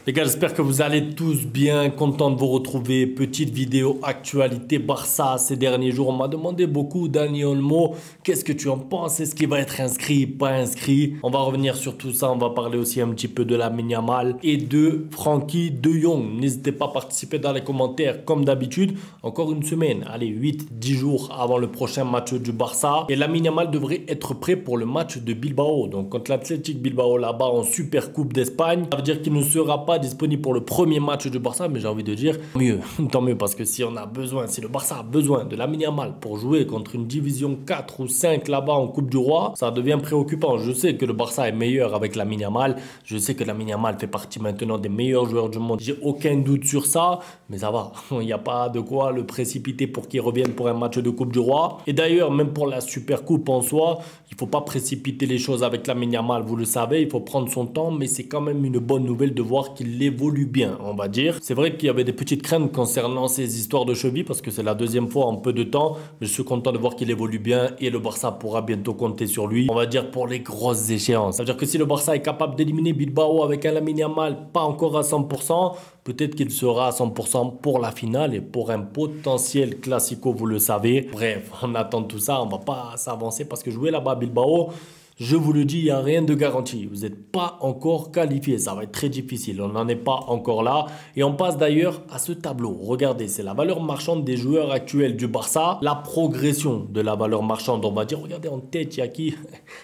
Les gars, j'espère que vous allez tous bien, content de vous retrouver. Petite vidéo actualité Barça ces derniers jours. On m'a demandé beaucoup, Dani Olmo, qu'est-ce que tu en penses? Est-ce qu'il va être inscrit, pas inscrit? On va revenir sur tout ça. On va parler aussi un petit peu de Lamine Yamal et de Frenkie de Jong. N'hésitez pas à participer dans les commentaires comme d'habitude. Encore une semaine, allez, 8-10 jours avant le prochain match du Barça. Et Lamine Yamal devrait être prêt pour le match de Bilbao. Donc contre l'Athletic Bilbao là-bas en Super Coupe d'Espagne. Ça veut dire qu'il ne sera pas disponible pour le premier match du Barça, mais j'ai envie de dire mieux, tant mieux, parce que si on a besoin, si le Barça a besoin de Lamine Yamal pour jouer contre une division 4 ou 5 là-bas en Coupe du Roi, ça devient préoccupant. Je sais que le Barça est meilleur avec Lamine Yamal, je sais que Lamine Yamal fait partie maintenant des meilleurs joueurs du monde, j'ai aucun doute sur ça, mais ça va, il n'y a pas de quoi le précipiter pour qu'il revienne pour un match de Coupe du Roi. Et d'ailleurs, même pour la Super Coupe en soi, il ne faut pas précipiter les choses avec Lamine Yamal, vous le savez, il faut prendre son temps, mais c'est quand même une bonne nouvelle de voir qu'il évolue bien, on va dire. C'est vrai qu'il y avait des petites craintes concernant ces histoires de cheville parce que c'est la deuxième fois en peu de temps, mais je suis content de voir qu'il évolue bien et le Barça pourra bientôt compter sur lui, on va dire, pour les grosses échéances. Ça veut dire que si le Barça est capable d'éliminer Bilbao avec un Lamine Yamal pas encore à 100%, peut-être qu'il sera à 100% pour la finale et pour un potentiel classico, vous le savez. Bref, on attend tout ça, on va pas s'avancer parce que jouer là-bas à Bilbao, je vous le dis, il n'y a rien de garanti. Vous n'êtes pas encore qualifié. Ça va être très difficile. On n'en est pas encore là. Et on passe d'ailleurs à ce tableau. Regardez, c'est la valeur marchande des joueurs actuels du Barça. La progression de la valeur marchande. On va dire, regardez en tête, il y a qui?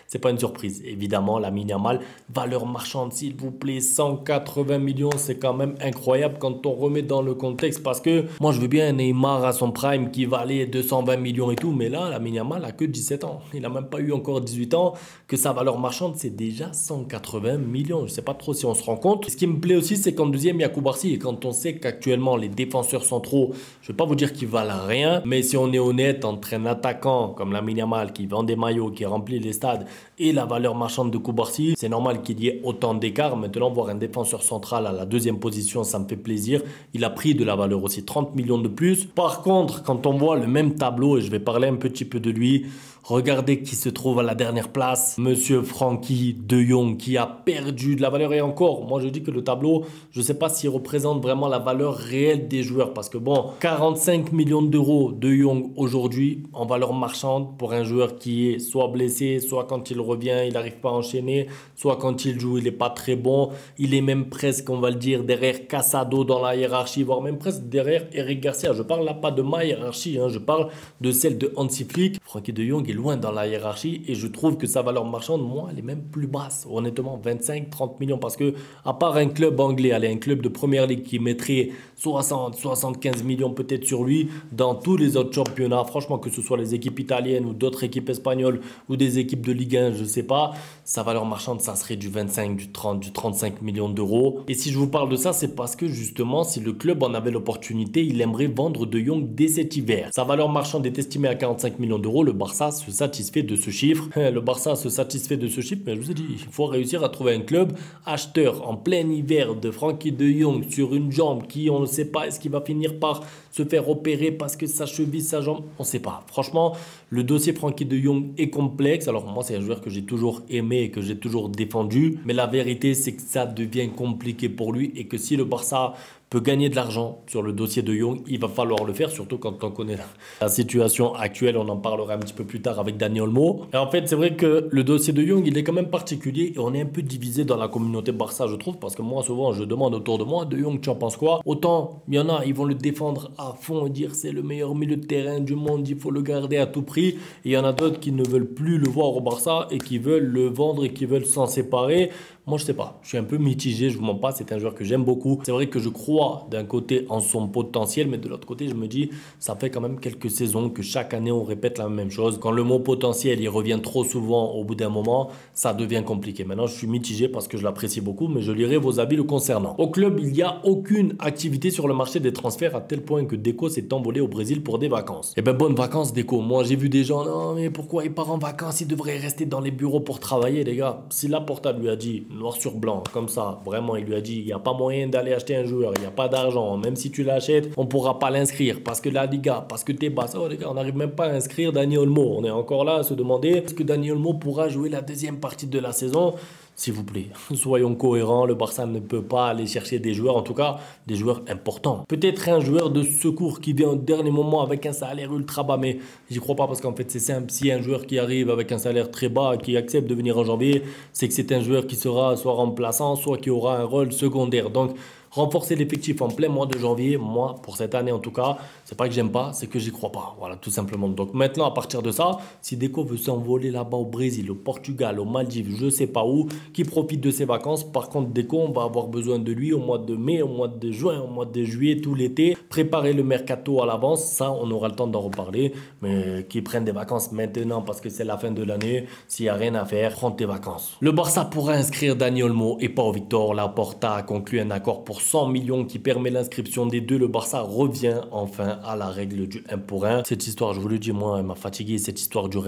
C'est pas une surprise. Évidemment, Lamine Yamal. Valeur marchande, s'il vous plaît, 180 millions. C'est quand même incroyable quand on remet dans le contexte. Parce que moi, je veux bien Neymar à son prime qui valait 220 millions et tout. Mais là, Lamine Yamal a que 17 ans. Il n'a même pas eu encore 18 ans. Que sa valeur marchande, c'est déjà 180 millions. Je ne sais pas trop si on se rend compte. Ce qui me plaît aussi, c'est qu'en deuxième, il y a Koubarsi. Et quand on sait qu'actuellement, les défenseurs centraux, je ne vais pas vous dire qu'ils valent rien, mais si on est honnête, entre un attaquant comme Lamine Yamal qui vend des maillots, qui remplit les stades, et la valeur marchande de Koubarsi, c'est normal qu'il y ait autant d'écart. Maintenant, voir un défenseur central à la deuxième position, ça me fait plaisir. Il a pris de la valeur aussi, 30 millions de plus. Par contre, quand on voit le même tableau, et je vais parler un petit peu de lui, regardez qui se trouve à la dernière place. Monsieur Frenkie de Jong qui a perdu de la valeur. Et encore, moi je dis que le tableau, je ne sais pas s'il représente vraiment la valeur réelle des joueurs. Parce que bon, 45 millions d'euros de Jong aujourd'hui en valeur marchande pour un joueur qui est soit blessé, soit quand il revient, il n'arrive pas à enchaîner, soit quand il joue, il n'est pas très bon. Il est même presque, on va le dire, derrière Casado dans la hiérarchie, voire même presque derrière Eric Garcia. Je parle là pas de ma hiérarchie, hein, je parle de celle de Hansi Flick. Frenkie de Jong est loin dans la hiérarchie et je trouve que sa valeur marchande, moi, elle est même plus basse. Honnêtement, 25-30 millions parce que à part un club anglais, allez, un club de première ligue qui mettrait 60-75 millions peut-être sur lui, dans tous les autres championnats, franchement, que ce soit les équipes italiennes ou d'autres équipes espagnoles ou des équipes de Ligue 1, je sais pas, sa valeur marchande, ça serait du 25, du 30, du 35 millions d'euros. Et si je vous parle de ça, c'est parce que justement, si le club en avait l'opportunité, il aimerait vendre De Jong dès cet hiver. Sa valeur marchande est estimée à 45 millions d'euros. Le Barça se satisfait de ce chiffre. Le Barça se satisfait de ce chiffre, mais je vous ai dit, il faut réussir à trouver un club acheteur en plein hiver de Frenkie de Jong sur une jambe qui, on ne sait pas, est-ce qu'il va finir par se faire opérer parce que sa cheville, sa jambe, on ne sait pas. Franchement, le dossier Frenkie de Jong est complexe. Alors moi, c'est un joueur que j'ai toujours aimé et que j'ai toujours défendu, mais la vérité, c'est que ça devient compliqué pour lui et que si le Barça peut gagner de l'argent sur le dossier de Jong, il va falloir le faire, surtout quand on connaît la situation actuelle. On en parlera un petit peu plus tard avec Dani Olmo. Et en fait, c'est vrai que le dossier de Jong, il est quand même particulier et on est un peu divisé dans la communauté Barça, je trouve, parce que moi, souvent, je demande autour de moi, de Jong, tu en penses quoi? Autant, il y en a, ils vont le défendre à fond et dire c'est le meilleur milieu de terrain du monde, il faut le garder à tout prix. Et il y en a d'autres qui ne veulent plus le voir au Barça et qui veulent le vendre et qui veulent s'en séparer. Moi, je sais pas. Je suis un peu mitigé, je vous mens pas. C'est un joueur que j'aime beaucoup. C'est vrai que je crois d'un côté en son potentiel, mais de l'autre côté, je me dis, ça fait quand même quelques saisons que chaque année, on répète la même chose. Quand le mot potentiel, il revient trop souvent au bout d'un moment, ça devient compliqué. Maintenant, je suis mitigé parce que je l'apprécie beaucoup, mais je lirai vos avis le concernant. Au club, il n'y a aucune activité sur le marché des transferts à tel point que Deco s'est envolé au Brésil pour des vacances. Eh ben, bonnes vacances, Deco. Moi, j'ai vu des gens, non, mais pourquoi il part en vacances? Il devrait rester dans les bureaux pour travailler, les gars. Si Laporta lui a dit, noir sur blanc, comme ça, vraiment, il lui a dit, il n'y a pas moyen d'aller acheter un joueur, il n'y a pas d'argent, même si tu l'achètes, on ne pourra pas l'inscrire parce que la Liga, parce que t'es bas. Oh, les gars, on n'arrive même pas à inscrire Dani Olmo. On est encore là à se demander, est-ce que Dani Olmo pourra jouer la deuxième partie de la saison? S'il vous plaît, soyons cohérents, le Barça ne peut pas aller chercher des joueurs, en tout cas des joueurs importants. Peut-être un joueur de secours qui vient au dernier moment avec un salaire ultra bas, mais j'y crois pas parce qu'en fait c'est simple, si un joueur qui arrive avec un salaire très bas, qui accepte de venir en janvier, c'est que c'est un joueur qui sera soit remplaçant, soit qui aura un rôle secondaire. Donc renforcer l'effectif en plein mois de janvier, moi, pour cette année en tout cas, c'est pas que j'aime pas, c'est que j'y crois pas. Voilà, tout simplement. Donc maintenant, à partir de ça, si Deco veut s'envoler là-bas au Brésil, au Portugal, aux Maldives, je sais pas où, qui profite de ses vacances. Par contre, Deco, on va avoir besoin de lui au mois de mai, au mois de juin, au mois de juillet, tout l'été. Préparer le mercato à l'avance, ça, on aura le temps d'en reparler. Mais qui prennent des vacances maintenant parce que c'est la fin de l'année, s'il y a rien à faire, prends tes vacances. Le Barça pourra inscrire Dani Olmo et Pau Victor. Laporta a conclu un accord pour 100 millions qui permet l'inscription des deux. Le Barça revient enfin à la règle du 1 pour 1. Cette histoire, je vous le dis, moi, elle m'a fatigué. Cette histoire de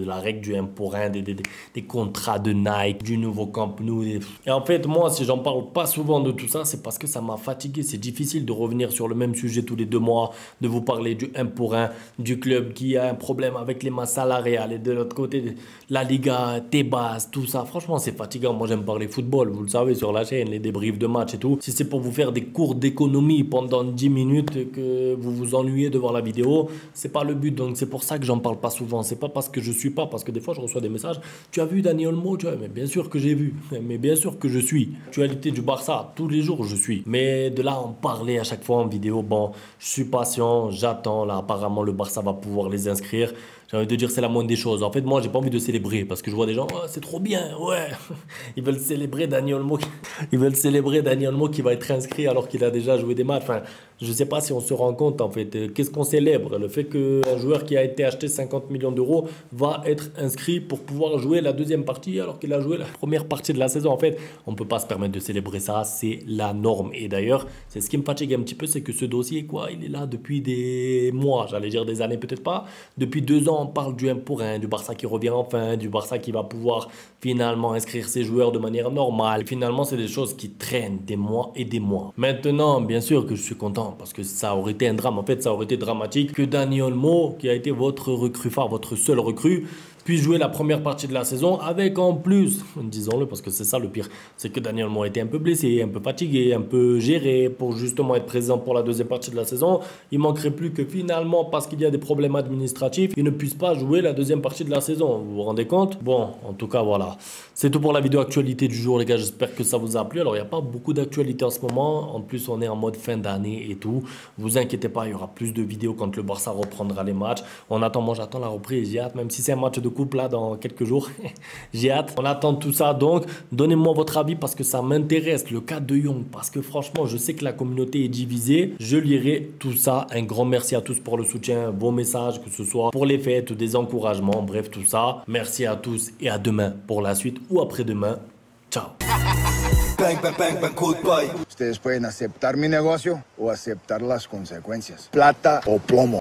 la règle du 1 pour 1, des contrats de Nike, du nouveau Camp Nou. Et en fait, moi, si j'en parle pas souvent de tout ça, c'est parce que ça m'a fatigué. C'est difficile de revenir sur le même sujet tous les 2 mois, de vous parler du 1 pour 1, du club qui a un problème avec les masses salariales et de l'autre côté, la Liga, Tebas, tout ça. Franchement, c'est fatigant. Moi, j'aime parler football, vous le savez, sur la chaîne, les débriefs de match et tout. Si c'est pour vous faire des cours d'économie pendant 10 minutes que vous vous ennuyez devant la vidéo, c'est pas le but. Donc c'est pour ça que j'en parle pas souvent. C'est pas parce que je suis pas, parce que des fois je reçois des messages. Tu as vu Dani Olmo? Tu vois, mais bien sûr que j'ai vu. Mais bien sûr que je suis. Actualité du Barça, tous les jours je suis. Mais de là en parler à chaque fois en vidéo, bon, je suis patient, j'attends. Là apparemment le Barça va pouvoir les inscrire. J'ai envie de dire c'est la moindre des choses. En fait, moi, j'ai pas envie de célébrer parce que je vois des gens, oh, c'est trop bien, ouais. Ils veulent célébrer Dani Olmo. Ils veulent célébrer Dani Olmo qui va être inscrit alors qu'il a déjà joué des matchs. Enfin, je sais pas si on se rend compte en fait. Qu'est-ce qu'on célèbre? Le fait qu'un joueur qui a été acheté 50 millions d'euros va être inscrit pour pouvoir jouer la deuxième partie alors qu'il a joué la première partie de la saison. En fait, on peut pas se permettre de célébrer ça. C'est la norme. Et d'ailleurs, c'est ce qui me fatigue un petit peu, c'est que ce dossier, quoi, il est là depuis des mois. J'allais dire des années, peut-être pas. Depuis 2 ans. On parle du 1 pour 1, du Barça qui revient enfin, du Barça qui va pouvoir finalement inscrire ses joueurs de manière normale. Finalement, c'est des choses qui traînent des mois et des mois. Maintenant, bien sûr que je suis content parce que ça aurait été un drame. En fait, ça aurait été dramatique que Dani Olmo, qui a été votre recrue phare, votre seul recrue, puisse jouer la première partie de la saison avec en plus, disons-le parce que c'est ça le pire, c'est que Dani Olmo a été un peu blessé, un peu fatigué, un peu géré pour justement être présent pour la deuxième partie de la saison. Il manquerait plus que finalement, parce qu'il y a des problèmes administratifs, il ne puisse pas jouer la deuxième partie de la saison. Vous vous rendez compte? Bon, en tout cas, voilà. C'est tout pour la vidéo actualité du jour, les gars. J'espère que ça vous a plu. Alors, il n'y a pas beaucoup d'actualité en ce moment. En plus, on est en mode fin d'année et tout. Vous inquiétez pas, il y aura plus de vidéos quand le Barça reprendra les matchs. On attend, moi j'attends la reprise. J'ai hâte, même si c'est un match de coupe là dans quelques jours. J'ai hâte. On attend tout ça. Donc, donnez-moi votre avis parce que ça m'intéresse. Le cas de Young, parce que franchement, je sais que la communauté est divisée. Je lirai tout ça. Un grand merci à tous pour le soutien, vos messages, que ce soit pour les fêtes ou des encouragements. Bref, tout ça. Merci à tous et à demain pour la suite ou après-demain. Ciao. Bang, bang, bang, bang, code bye. Ustedes pueden aceptar mi negocio o aceptar las consecuencias. Plata o plomo.